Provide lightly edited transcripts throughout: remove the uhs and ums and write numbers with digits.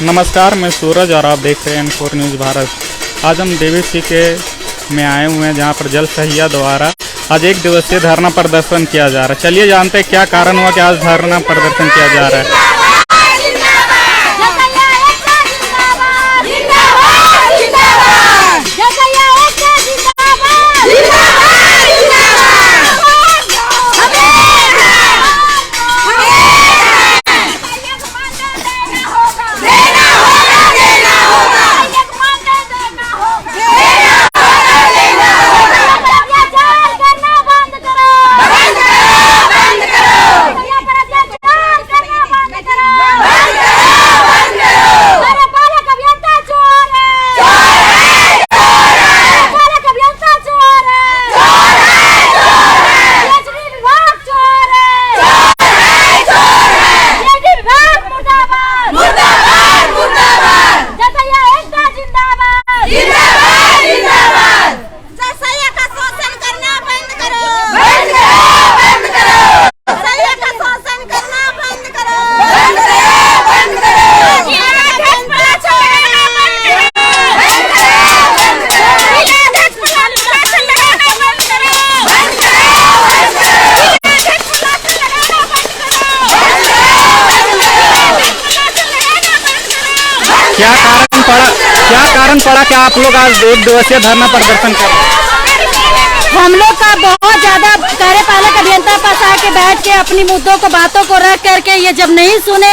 नमस्कार, मैं सूरज और आप देख रहे हैं N4 न्यूज़ भारत। आज हम DVC के में आए हुए हैं जहां पर जल सहिया द्वारा आज 1 दिवसीय धरना प्रदर्शन किया जा रहा है। चलिए जानते हैं क्या कारण हुआ कि आज धरना प्रदर्शन किया जा रहा है। क्या कारण पड़ा कि आप लोग आज 1 दिवसीय धरना प्रदर्शन कर रहे हैं? हम लोग का बहुत ज्यादा कार्यपालक अभियंता पास आके बैठ के अपनी मुद्दों को बातों को रख करके ये जब नहीं सुने,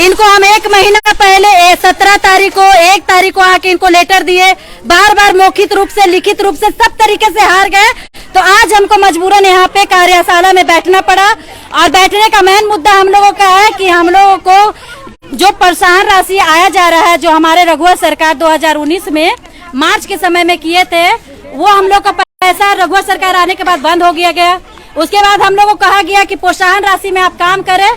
इनको हम 1 महीना पहले 17 तारीख को 1 तारीख को आके इनको लेटर दिए, बार बार मौखिक रूप से लिखित रूप से सब तरीके से हार गए। तो आज हमको मजबूरन यहाँ पे कार्यशाला में बैठना पड़ा। और बैठने का मेन मुद्दा हम लोगों का है कि हम लोगों को जो प्रोत्साहन राशि आया जा रहा है, जो हमारे रघुवर सरकार 2019 में मार्च के समय में किए थे, वो हम लोग का पैसा रघुवर सरकार आने के बाद बंद हो गया। उसके बाद हम लोग को कहा गया कि प्रोत्साहन राशि में आप काम करें।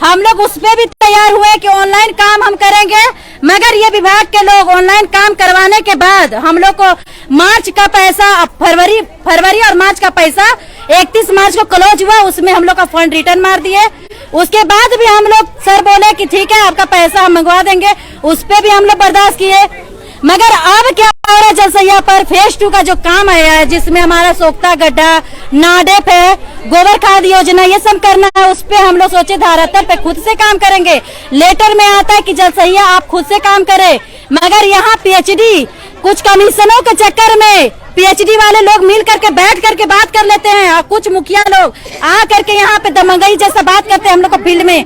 हम लोग उस पे भी तैयार हुए कि ऑनलाइन काम हम करेंगे, मगर ये विभाग के लोग ऑनलाइन काम करवाने के बाद हम लोग को मार्च का पैसा, फरवरी और मार्च का पैसा 31 मार्च को क्लोज हुआ, उसमें हम लोग का फंड रिटर्न मार दिए। उसके बाद भी हम लोग सर बोले कि ठीक है आपका पैसा हम मंगवा देंगे, उस पे भी हम लोग बर्दाश्त किए। मगर अब क्या हो रहा है, जलसैया पर फेज 2 का जो काम आया है, जिसमें हमारा सोख्ता गड्ढा, नाडेप है, गोबर खाद योजना, ये सब करना है, उस पे हम लोग सोचे धारातर पे खुद से काम करेंगे। लेटर में आता है कि जलसैया आप खुद से काम करें, मगर यहाँ PhD कुछ कमीशनों के चक्कर में PhD वाले लोग मिल करके बैठ करके बात कर लेते हैं, और कुछ मुखिया लोग आ करके यहाँ पे दमंगई जैसा बात करते हैं हम लोग को फील्ड में।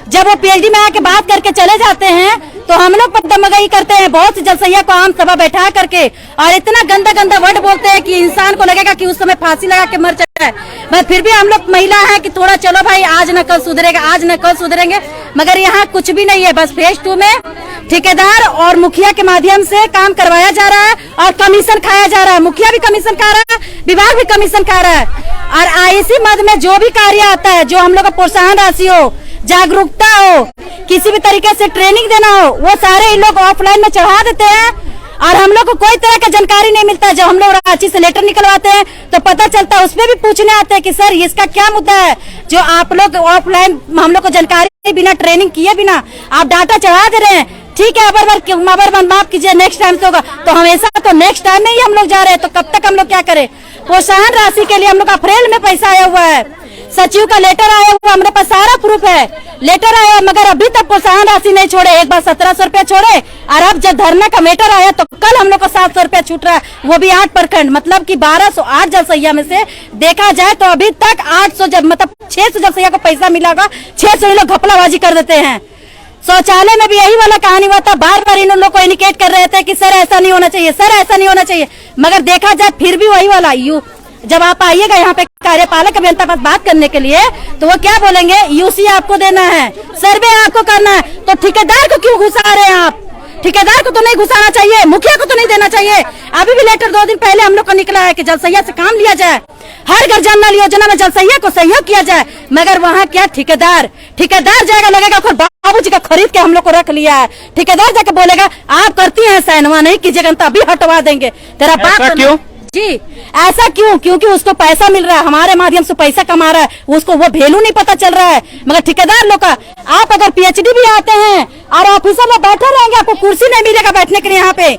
जब वो PhD में आके बात करके चले जाते हैं तो हम लोग पर दमंगई करते हैं, बहुत सी जलसैया को आम सभा बैठा करके, और इतना गंदा गंदा वर्ड बोलते हैं कि इंसान को लगेगा कि उस समय फांसी लगा के मर जाए। बस फिर भी हम लोग महिला है कि थोड़ा चलो भाई, आज न कल सुधरेगा, आज न कल सुधरेंगे। मगर यहाँ कुछ भी नहीं है, बस फेज 2 में ठेकेदार और मुखिया के माध्यम से काम करवाया जा रहा है और कमीशन खाया जा रहा है। मुखिया भी कमीशन खा रहा है, विभाग भी कमीशन खा रहा है। और इसी मद में जो भी कार्य आता है, जो हम लोग का प्रोत्साहन राशि हो, जागरूकता हो, किसी भी तरीके से ट्रेनिंग देना हो, वो सारे इन लोग ऑफलाइन में चढ़ा देते हैं और हम लोग को कोई तरह का जानकारी नहीं मिलता। जब हम लोग रांची से लेटर निकलवाते हैं तो पता चलता है, उसमें भी पूछने आते हैं कि सर इसका क्या मुद्दा है, जो आप लोग ऑफलाइन हम लोग को जानकारी बिना ट्रेनिंग किए बिना आप डाटा चढ़ा दे रहे हैं। ठीक है, अबर माफ कीजिए, नेक्स्ट टाइम से होगा। तो हमेशा तो नेक्स्ट टाइम में ही हम लोग जा रहे हैं, तो कब तक हम लोग क्या करें। प्रोत्साहन राशि के लिए हम लोग अप्रैल में पैसा आया हुआ है, सचिव का लेटर आया हुआ, हमारे पास सारा प्रूफ है, लेटर आया, मगर अभी तक प्रोत्साहन राशि नहीं छोड़े। एक बार 1700 रुपया छोड़े, और अब जब धरना का मैटर आया तो कल हम लोग को 700 रुपया छूट रहा है, वो भी 8 प्रखंड, मतलब कि 1208 जलसैया में से देखा जाए तो अभी तक 800 मतलब 600 जलसैया को पैसा मिला होगा, 600 लोग घपलाबाजी कर देते हैं। शौचालय में भी यही वाला कहानी हुआ था, बार बार इन लोग को इंडिकेट कर रहे थे कि सर ऐसा नहीं होना चाहिए, सर ऐसा नहीं होना चाहिए, मगर देखा जाए फिर भी वही वाला। जब आप आइएगा यहाँ पे कार्यपालक अभियंता पास बात करने के लिए, तो वो क्या बोलेंगे, UC आपको देना है, सर्वे आपको करना है, तो ठेकेदार को क्यों घुसा रहे हैं आप। ठेकेदार को तो नहीं घुसाना चाहिए, मुखिया को तो नहीं देना चाहिए। अभी भी लेटर 2 दिन पहले हम लोग को निकला है कि जलसैया से काम लिया जाए, हर घर जल नल योजना में जलसैया को सहयोग किया जाए, मगर वहाँ क्या ठेकेदार जाएगा, लगेगा बाबूजी का खरीद के हम लोग को रख लिया है। ठेकेदार जाकर बोलेगा आप करती हैं सैनवा नहीं कीजिएगा तो अभी हटवा देंगे। तेरा बात क्यों जी ऐसा क्यों? क्योंकि उसको पैसा मिल रहा है, हमारे माध्यम से पैसा कमा रहा है, उसको वो वैल्यू नहीं पता चल रहा है। मगर ठेकेदार लोग का, आप अगर पीएचडी भी आते हैं और ऑफिसर में बैठे रहेंगे, आपको कुर्सी नहीं मिलेगा बैठने के लिए यहाँ पे।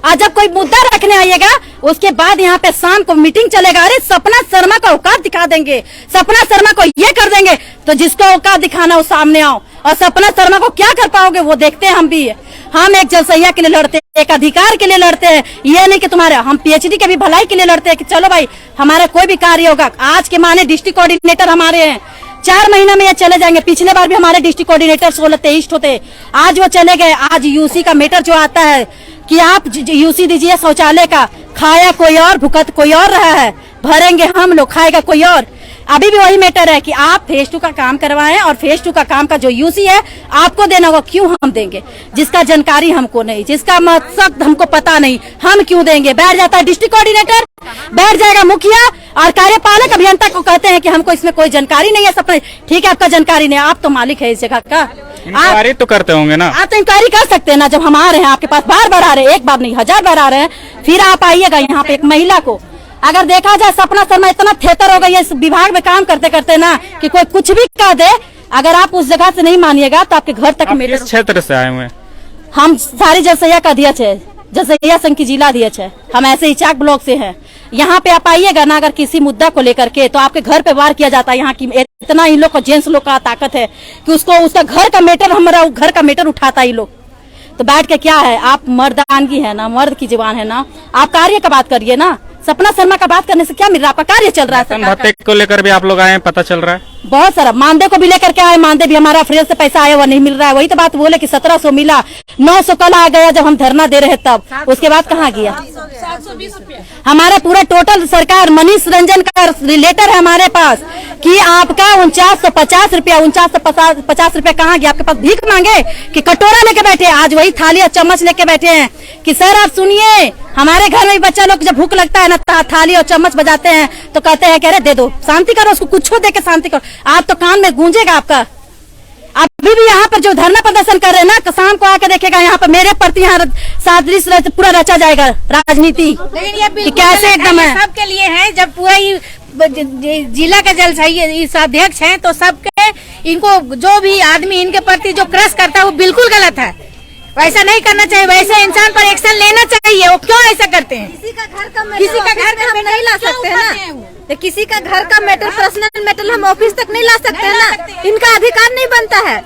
आज जब कोई मुद्दा रखने आइएगा, उसके बाद यहाँ पे शाम को मीटिंग चलेगा, अरे सपना शर्मा का औकात दिखा देंगे, सपना शर्मा को ये कर देंगे, तो जिसको औकात दिखाना हो सामने आओ। और सपना शर्मा को क्या कर पाओगे वो देखते हैं हम भी। हम एक जलसैया के लिए लड़ते हैं, एक अधिकार के लिए लड़ते हैं, ये नहीं कि तुम्हारे, हम पीएचडी के भी भलाई के लिए लड़ते हैं कि चलो भाई हमारा कोई भी कार्य होगा। आज के माने डिस्ट्रिक्ट कोऑर्डिनेटर हमारे हैं, 4 महीना में ये चले जाएंगे। पिछले बार भी हमारे डिस्ट्रिक्ट कोऑर्डिनेटर 16-23 होते, आज वो चले गए। आज यूसी का मैटर जो आता है कि आप यूसी दीजिए शौचालय का, खाया कोई और, भुगत कोई और रहा है, भरेंगे हम लोग, खाएगा कोई और। अभी भी वही मैटर है कि आप फेज 2 का काम करवाएं और फेज 2 का काम का जो यूसी है आपको देना होगा। क्यों हम देंगे? जिसका जानकारी हमको नहीं, जिसका मकसद हमको पता नहीं, हम क्यों देंगे? बैठ जाता है डिस्ट्रिक्ट कोऑर्डिनेटर, बैठ जाएगा मुखिया और कार्यपालक अभियंता को कहते हैं कि हमको इसमें कोई जानकारी नहीं है। सपना ठीक है, आपका जानकारी नहीं, आप तो मालिक है इस जगह का, इंक्वायरी तो करते होंगे ना? आप तो इंक्वायरी कर सकते हैं ना। जब हम आ रहे हैं आपके पास, बार बार आ रहे हैं, एक बार नहीं 1000 बार आ रहे हैं, फिर आप आइएगा यहाँ पे। एक महिला को अगर देखा जाए, सपना शर्मा इतना थेतर हो गई है इस विभाग में काम करते करते ना कि कोई कुछ भी कह दे, अगर आप उस जगह से नहीं मानिएगा तो आपके घर तक मेरे। किस क्षेत्र से आए हुए हैं? हम सारी जलसैया का अध्यक्ष है, जलसैया संघ की जिला अध्यक्ष है, हम ऐसे ही चाक ब्लॉक से हैं। यहाँ पे आप आइएगा ना, अगर किसी मुद्दा को लेकर के, तो आपके घर पे वार किया जाता है। यहाँ की इतना इन लोग का, जेंट्स लोग का ताकत है कि उसको उसका घर का मैटर, हमारा घर का मैटर उठाता ही लोग। तो बैठ के क्या है, आप मर्दानगी है ना, मर्द की जुबान है ना, आप कार्य का बात करिए ना। सपना शर्मा का बात करने से क्या मिल रहा है? आपका कार्य चल रहा है। भत्ते को लेकर भी आप लोग आए हैं, पता चल रहा है बहुत सारा। मानदेय को भी लेकर के आए, मानदेय भी हमारा अप्रैल से पैसा आया हुआ नहीं मिल रहा है। वही तो बात बोले कि 1700 मिला, 900 कल आ गया जब हम धरना दे रहे तब, उसके बाद कहाँ गया? 720 रुपया हमारा पूरा टोटल सरकार, मनीष रंजन का लेटर है हमारे पास कि आपका 4950 रुपया, 4950 रुपया कहाँ गया? आपके पास भीख मांगे कि कटोरा लेके बैठे? आज वही थाली और चम्मच लेके बैठे हैं कि सर आप सुनिए, हमारे घर में बच्चा लोग जब भूख लगता है ना, थाली और चम्मच बजाते हैं तो कहते हैं, कह रहे दे दो, शांति करो, उसको कुछ दे के शांति करो। आप तो कान में गूंजेगा आपका। अभी भी यहाँ पर जो धरना प्रदर्शन कर रहे हैं ना, शाम को आके देखेगा यहाँ पर मेरे प्रति यहाँ साजिश पूरा रचा जाएगा राजनीति। लेकिन ये कैसे एकदम है, सबके लिए है। जब पूरा जिला का जलसैया अध्यक्ष है तो सबके, इनको जो भी आदमी इनके प्रति जो क्रश करता है वो बिल्कुल गलत है। वैसा नहीं करना चाहिए, वैसे इंसान पर एक्शन लेना चाहिए। वो क्यों ऐसा करते हैं? किसी का घर का मैटर नहीं ला सकते हैं ना, तो किसी का घर का मैटर, पर्सनल मैटर हम ऑफिस तक नहीं ला सकते हैं ना, इनका अधिकार नहीं बनता है।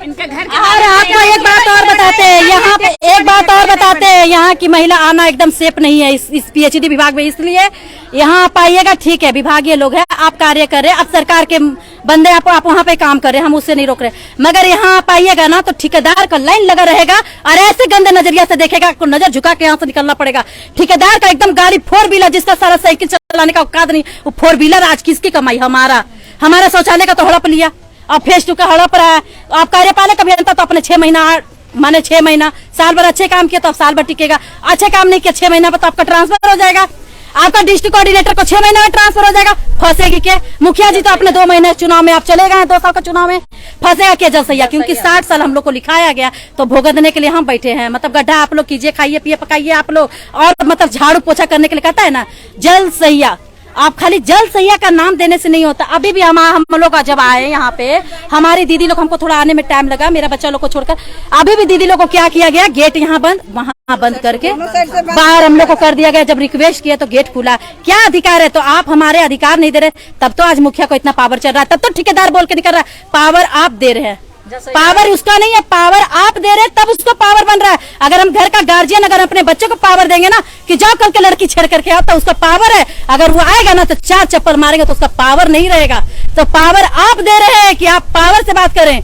इनका घर और आपको एक बात और बताते हैं, यहाँ पे एक बात और बताते हैं, यहाँ की महिला आना एकदम सेफ नहीं है इस पीएचडी विभाग में। इसलिए यहाँ आप आइएगा, ठीक है विभागीय लोग हैं, आप कार्य कर रहे हैं, अब सरकार के बंदे आप वहाँ पे काम कर रहे हैं, हम उससे नहीं रोक रहे, मगर यहाँ आप आइएगा ना तो ठेकेदार का लाइन लगा रहेगा और ऐसे गंदे नजरिया से देखेगा, आपको नजर झुका के यहाँ से निकलना पड़ेगा। ठेकेदार का एकदम गाड़ी 4 व्हीलर, जिसका सारा साइकिल चलाने का औकात नहीं, वो 4 व्हीलर आज किसकी कमाई? हमारा शौचालय का तो हड़प लिया और फेज 2 का हड़प रहा है। आप कार्यपालक अभियंता तो अपने 6 महीना माने 6 महीना, साल भर अच्छे काम किया तो आप साल भर टिकेगा, अच्छे काम नहीं किया 6 महीना पर तो आपका ट्रांसफर हो जाएगा। आपका डिस्ट्रिक्ट कोऑर्डिनेटर को 6 महीने में ट्रांसफर हो जाएगा, फंसेगी क्या? मुखिया जी तो अपने 2 महीने चुनाव में आप चले गए, 2 साल का चुनाव में फंसेगा क्या जलसैया? क्योंकि 60 साल हम लोग को लिखाया गया, तो भुगतने के लिए हम बैठे हैं। मतलब गड्ढा आप लोग कीजिए, खाइए पिए पकाइए आप लोग, और मतलब झाड़ू पोछा करने के लिए कहता है ना जलसैया। आप खाली जलसैया का नाम देने से नहीं होता। अभी भी हम लोग जब आए यहाँ पे, हमारी दीदी लोग, हमको थोड़ा आने में टाइम लगा, मेरा बच्चा लोग को छोड़कर, अभी भी दीदी लोग को क्या किया गया, गेट यहाँ बंद, वहाँ बंद करके बाहर हम लोग को कर दिया गया। जब रिक्वेस्ट किया तो गेट खुला। क्या अधिकार है? तो आप हमारे अधिकार नहीं दे रहे, तब तो आज मुखिया को इतना पावर चल रहा है, तब तो ठेकेदार बोल के निकल रहा है। पावर आप दे रहे हैं, पावर उसका नहीं है, पावर आप दे रहे हैं, तब उसको पावर बन रहा है। अगर हम घर का गार्जियन अगर अपने बच्चे को पावर देंगे ना कि जाओ कल के लड़की छेड़ करके आओ, तो उसका पावर है। अगर वो आएगा ना तो 4 चप्पल मारेंगे तो उसका पावर नहीं रहेगा। तो पावर आप दे रहे हैं कि आप पावर से बात करें।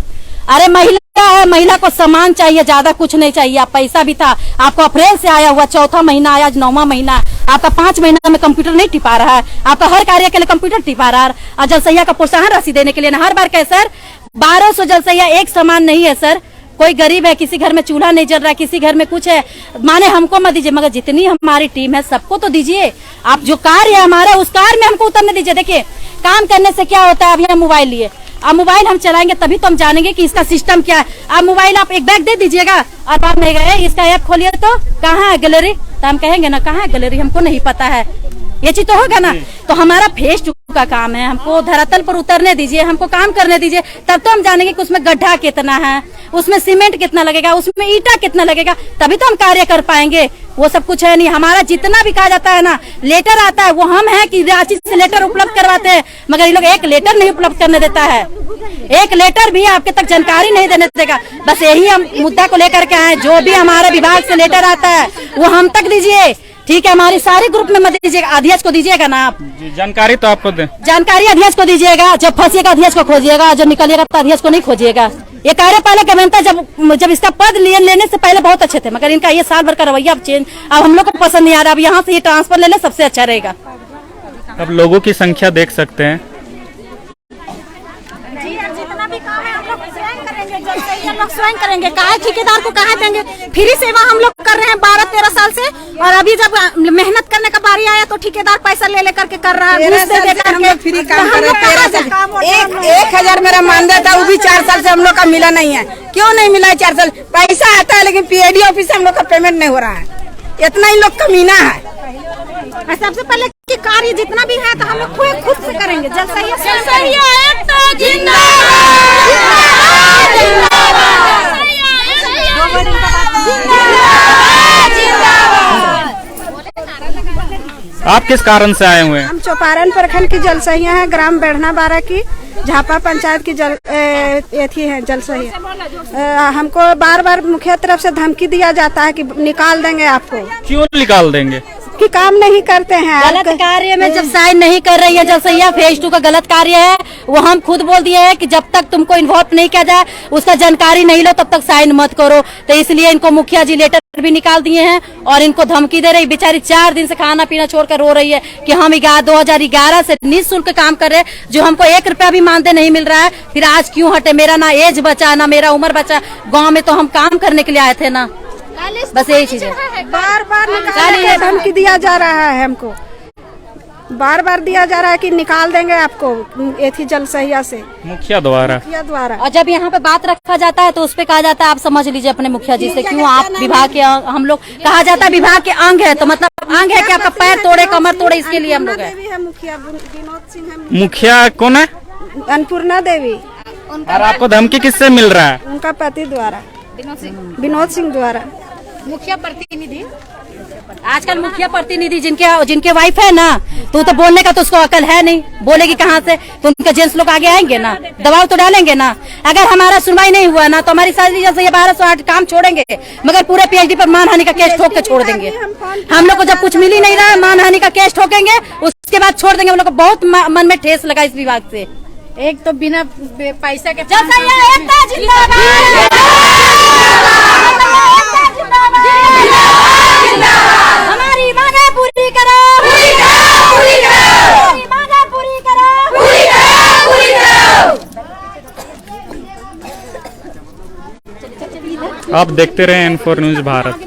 अरे महिला है, महिला को सम्मान चाहिए, ज्यादा कुछ नहीं चाहिए। आप पैसा भी था, आपको अप्रैल से आया हुआ, 4था महीना आया, आज 9वां महीना, आपका 5 महीना में कंप्यूटर नहीं टिपा रहा है, आपका हर कार्य के लिए कंप्यूटर टिपा रहा है। और जलसैया का प्रोत्साहन राशि देने के लिए ना हर बार कहे सर 1200 जलसैया एक समान नहीं है सर। कोई गरीब है, किसी घर में चूल्हा नहीं जल रहा है, किसी घर में कुछ है, माने हमको मत दीजिए, मगर जितनी हमारी टीम है सबको तो दीजिए। आप जो कार्य है हमारा, उस कार्य में हमको उतरने दीजिए। देखिए काम करने से क्या होता है, अभी हम मोबाइल लिए, अब मोबाइल हम चलाएंगे तभी तो हम जानेंगे कि इसका सिस्टम क्या है। अब मोबाइल आप एक बैग दे दीजिएगा और आप नहीं गए, इसका ऐप खोलिए तो कहाँ है गैलरी, तो हम कहेंगे ना कहाँ है गैलरी, हमको नहीं पता है, ये चीज तो होगा ना। तो हमारा फेस का काम है, हमको धरातल पर उतरने दीजिए, हमको काम करने दीजिए, तब तो हम जानेंगे कि उसमें गड्ढा कितना है, उसमें सीमेंट कितना लगेगा, उसमें ईटा कितना लगेगा, तभी तो हम कार्य कर पाएंगे। वो सब कुछ है नहीं। हमारा जितना भी कहा जाता है ना, लेटर आता है, वो हम है कि रांची से लेटर उपलब्ध करवाते हैं, मगर ये लोग एक लेटर नहीं उपलब्ध करने देता है, एक लेटर भी आपके तक जानकारी नहीं देने देगा। बस यही हम मुद्दा को लेकर के आए, जो भी हमारे विभाग से लेटर आता है वो हम तक दीजिए, ठीक है। हमारी सारे ग्रुप में मत दीजिएगा, अध्यक्ष को दीजिएगा ना आप, जानकारी तो आपको दे, जानकारी अध्यक्ष को दीजिएगा। जब फंसिएगा अध्यक्ष को खोजिएगा, जब निकलिएगा तो अध्यक्ष को नहीं खोजिएगा। ये कार्यपालक अभियंता जब इसका पद लेने से पहले बहुत अच्छे थे, मगर इनका ये साल भर का रवैया अब चेंज, अब हम लोग को पसंद नहीं आ रहा। अब यहाँ से ये ट्रांसफर ले ले, सबसे अच्छा रहेगा। अब लोगों की संख्या देख सकते हैं, जितना भी काम है हम लोग स्वयं करेंगे, जल सही हम लोग स्वयं करेंगे, कहा ठेकेदार को कहा देंगे। फ्री सेवा हम लोग कर रहे हैं 12-13 साल से, और अभी जब मेहनत करने का बारी आया तो ठेकेदार पैसा ले लेकर के कर रहा है, घूस दे करके फ्री काम कर रहे हैं। 1,000 मेरा मानदेय था, वो भी 4 साल से हम लोग का मिला नहीं है। क्यों नहीं मिला है 4 साल? पैसा आता है लेकिन पीएडी ऑफिस से हम लोग का पेमेंट नहीं हो रहा है, इतना ही लोग कमीना है। सबसे पहले कि कार्य जितना भी है तो हम लोग खुद से करेंगे। जल सही आप किस कारण से आए हुए हैं? हम चौपारण प्रखंड की जल सहिया है, ग्राम बेढ़ना 12 की झापा पंचायत की थी है जल सहिया। हमको बार बार मुखिया तरफ से धमकी दिया जाता है कि निकाल देंगे आपको। क्यों निकाल देंगे? कि काम नहीं करते हैं। गलत कार्य में जब साइन नहीं कर रही है जल सहिया, फेज 2 का गलत कार्य है, वो हम खुद बोल दिए हैं कि जब तक तुमको इन्वॉल्व नहीं किया जाए, उसका जानकारी नहीं लो, तब तक साइन मत करो। तो इसलिए इनको मुखिया जी लेटर भी निकाल दिए हैं और इनको धमकी दे रही। बेचारी 4 दिन से खाना पीना छोड़कर रो रही है कि हम 2011 से निःशुल्क काम कर रहे हैं, जो हमको 1 रुपया भी मानदेय नहीं मिल रहा है। फिर आज क्यों हटे? मेरा ना एज बचा, ना मेरा उम्र बचा, गाँव में तो हम काम करने के लिए आए थे ना, बस यही चीज है। बार बार धमकी दिया जा रहा है, हमको बार बार दिया जा रहा है कि निकाल देंगे आपको एथी जल सहिया से, मुखिया द्वारा। और जब यहाँ पे बात रखा जाता है तो उस पे कहा जाता है आप समझ लीजिए अपने मुखिया जी से, क्यों आप विभाग के, हम लोग कहा जाता है विभाग के अंग है, तो मतलब अंग है कि आपका पैर तोड़े कमर तोड़े, इसके लिए हम लोग है। मुखिया विनोद सिंह है। मुखिया कौन है? अन्नपूर्णा देवी। और आपको धमकी किससे मिल रहा है? उनका पति द्वारा, विनोद सिंह द्वारा। मुखिया प्रतिनिधि, आजकल मुखिया प्रतिनिधि जिनके वाइफ है ना, तो बोलने का तो उसको अकल है नहीं, बोलेगी कहाँ से? तो उनके जेंट्स लोग आगे आएंगे ना, दबाव तो डालेंगे ना। अगर हमारा सुनवाई नहीं हुआ ना तो हमारी सारी जैसे ये 1208 काम छोड़ेंगे, मगर पूरे पीएचडी पर मानहानि का केस ठोक के छोड़ देंगे। हम लोग को जब कुछ मिल ही नहीं रहा है, मानहानि का केस ठोकेंगे, उसके बाद छोड़ देंगे। हम लोग को बहुत मन में ठेस लगा इस विभाग से। एक तो बिना पैसा के हमारी मांगे पूरी करो, हमारी मांगे पूरी करो। आप देखते रहे N4 न्यूज भारत।